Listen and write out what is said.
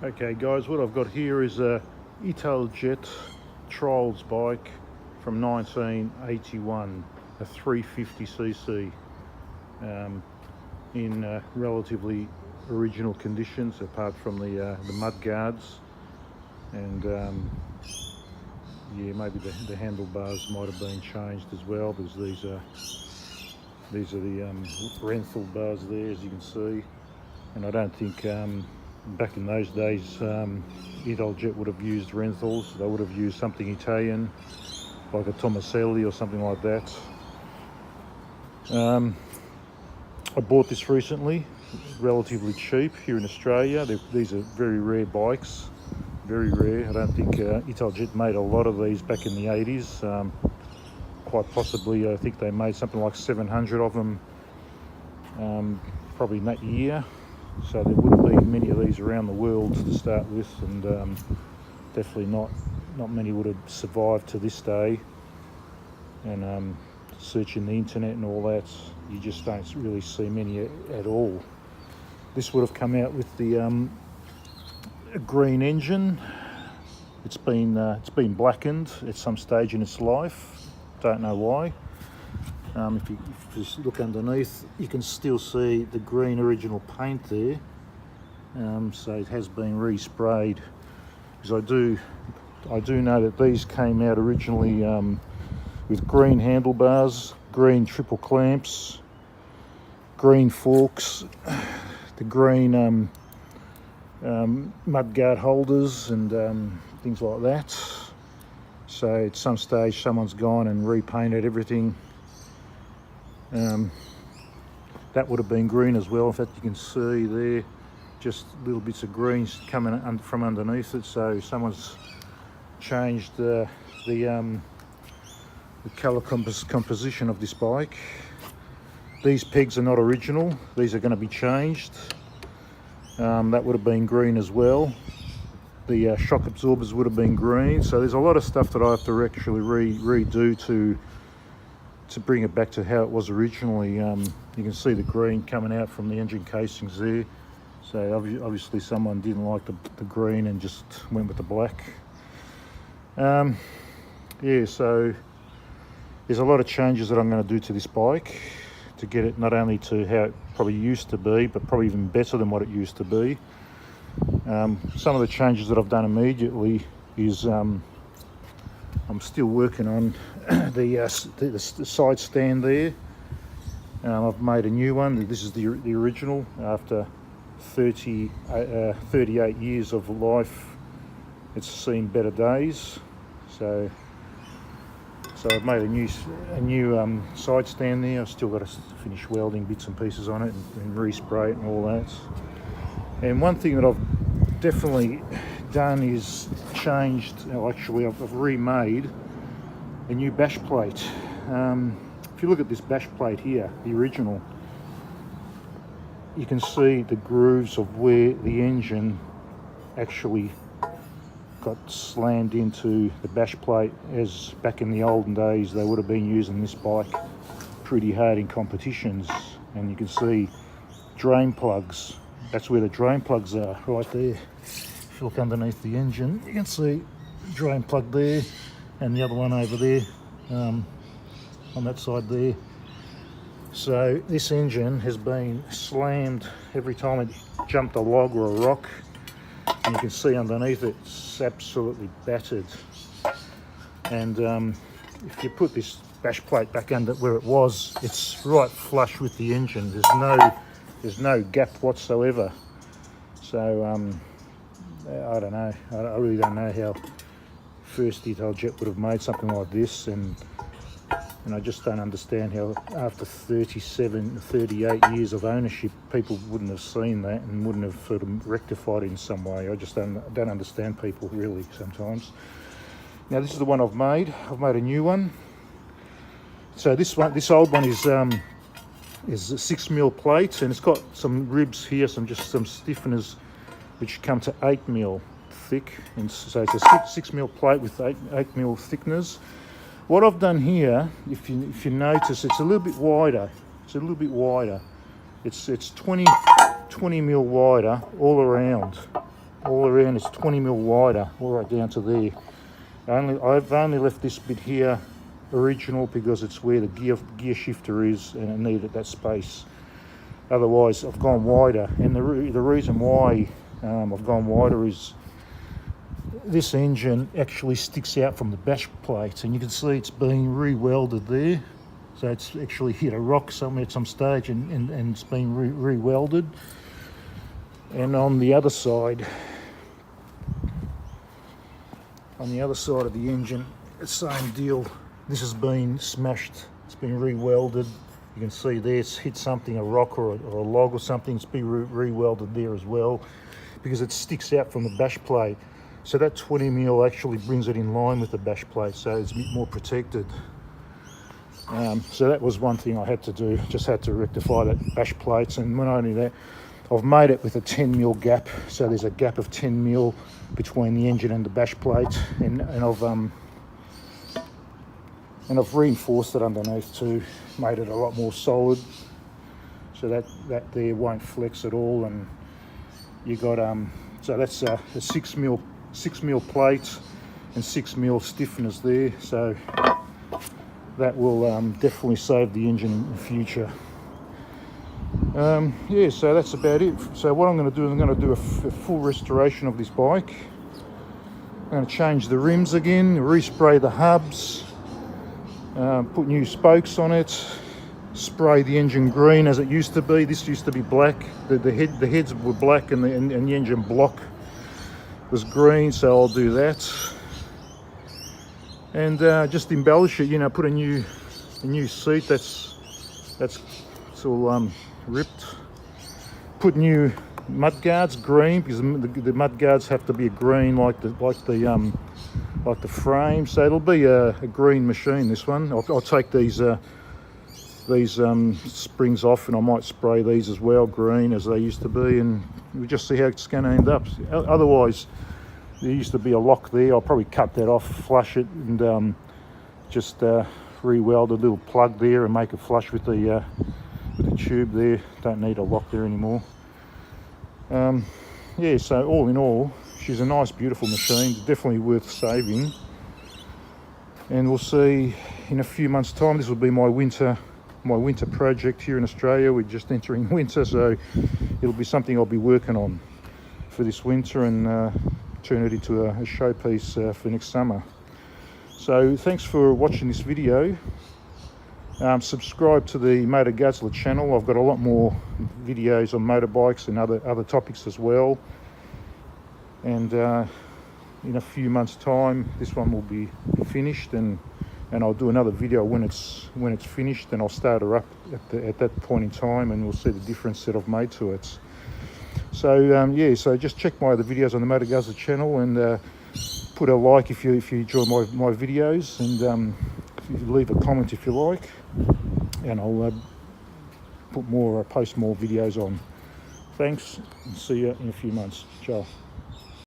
Okay guys, what I've got here is a Italjet Trials bike from 1981, a 350cc, in relatively original conditions apart from the mud guards, and yeah, maybe the handlebars might have been changed as well, because these are the Renthal bars there, as you can see. And I don't think back in those days Italjet would have used Renthals. They would have used something Italian, like a Tomaselli or something like that. I bought this recently, relatively cheap here in Australia. These are very rare bikes, very rare. I don't think Italjet made a lot of these back in the 80s. Quite possibly, I think they made something like 700 of them probably in that year. So there wouldn't be many of these around the world to start with, and definitely not many would have survived to this day. And searching the internet and all that, you just don't really see many at all. This would have come out with the a green engine. It's been blackened at some stage in its life. Don't know why. If you just look underneath, you can still see the green original paint there. So it has been resprayed. Because I do know that these came out originally with green handlebars, green triple clamps, green forks, the green mudguard holders, and things like that. So at some stage someone's gone and repainted everything. That would have been green as well. In fact, you can see there just little bits of green coming from underneath it. So someone's changed the colour composition of this bike. These pegs are not original. These are going to be changed. That would have been green as well. The shock absorbers would have been green. So there's a lot of stuff that I have to actually redo to bring it back to how it was originally. You can see the green coming out from the engine casings there. So obviously someone didn't like the green and just went with the black. Yeah, so there's a lot of changes that I'm going to do to this bike to get it not only to how it probably used to be, but probably even better than what it used to be. Some of the changes that I've done immediately is I'm still working on the side stand there. I've made a new one. This is the original. After 38 years of life, it's seen better days. So I've made a new side stand there. I've still got to finish welding bits and pieces on it and respray it and all that. And one thing that I've definitely done is changed, actually I've remade a new bash plate. If you look at this bash plate here, the original, you can see the grooves of where the engine actually got slammed into the bash plate, as back in the olden days they would have been using this bike pretty hard in competitions. And you can see drain plugs. That's where the drain plugs are, right there. If you look underneath the engine, you can see the drain plug there, and the other one over there, on that side there. So this engine has been slammed every time it jumped a log or a rock, and you can see underneath it's absolutely battered. And if you put this bash plate back under where it was, it's right flush with the engine. There's no gap whatsoever. So I don't know. I really don't know how first Italjet would have made something like this, and I just don't understand how after 38 years of ownership, people wouldn't have seen that and wouldn't have sort of rectified it in some way. I just don't understand people really sometimes. Now this is the one I've made. I've made a new one. So this old one is a 6mm plate, and it's got some ribs here, some stiffeners which come to 8mm thick, and so it's a 6mm plate with 8mm thickness. What I've done here, if you notice, it's a little bit wider. It's 20mm wider all around. all around is 20 mil wider, all right down to there. I've only left this bit here original because it's where the gear shifter is and it needed that space. Otherwise I've gone wider, and the reason why I've gone wider is this engine actually sticks out from the bash plate, and you can see it's been re-welded there. So it's actually hit a rock somewhere at some stage and it's been re-welded. And on the other side of the engine, it's the same deal. This has been smashed, it's been re-welded. You can see there it's hit something, a rock or a log or something. It's been re-welded there as well because it sticks out from the bash plate. So that 20 mil actually brings it in line with the bash plate, so it's a bit more protected. So that was one thing I had to do, just had to rectify that bash plates. And not only that, I've made it with a 10 mil gap, so there's a gap of 10 mil between the engine and the bash plate, and I've reinforced it underneath too, made it a lot more solid, so that there won't flex at all. And you got so that's a 6 mil plate and 6 mil stiffeners there, so that will definitely save the engine in the future. Yeah, so that's about it. So what I'm going to do is I'm going to do a full restoration of this bike. I'm going to change the rims again, respray the hubs, put new spokes on it, spray the engine green as it used to be. This used to be black. The heads were black and the engine block was green, so I'll do that. And just embellish it, you know, put a new seat that's all ripped. Put new mud guards, green, because the mud guards have to be a green like the frame. So it'll be a green machine, this one. I'll take these springs off, and I might spray these as well green as they used to be, and we'll just see how it's going to end up. Otherwise, there used to be a lock there. I'll probably cut that off, flush it, and just re-weld a little plug there and make it flush with the tube there. Don't need a lock there anymore. Yeah, so all in all, she's a nice, beautiful machine, definitely worth saving. And we'll see in a few months' time. This will be my winter project here in Australia. We're just entering winter, so it'll be something I'll be working on for this winter and turn it into a showpiece for next summer. So thanks for watching this video. Subscribe to the Moto Guzzler channel. I've got a lot more videos on motorbikes and other topics as well. And in a few months' time, this one will be finished, and I'll do another video when it's finished, and I'll start her up at that point in time, and we'll see the difference that I've made to it. So yeah, so just check my other videos on the Moto Guzzler channel, and put a like if you enjoy my videos, and leave a comment if you like, and I'll post more videos on. Thanks, and see you in a few months. Ciao.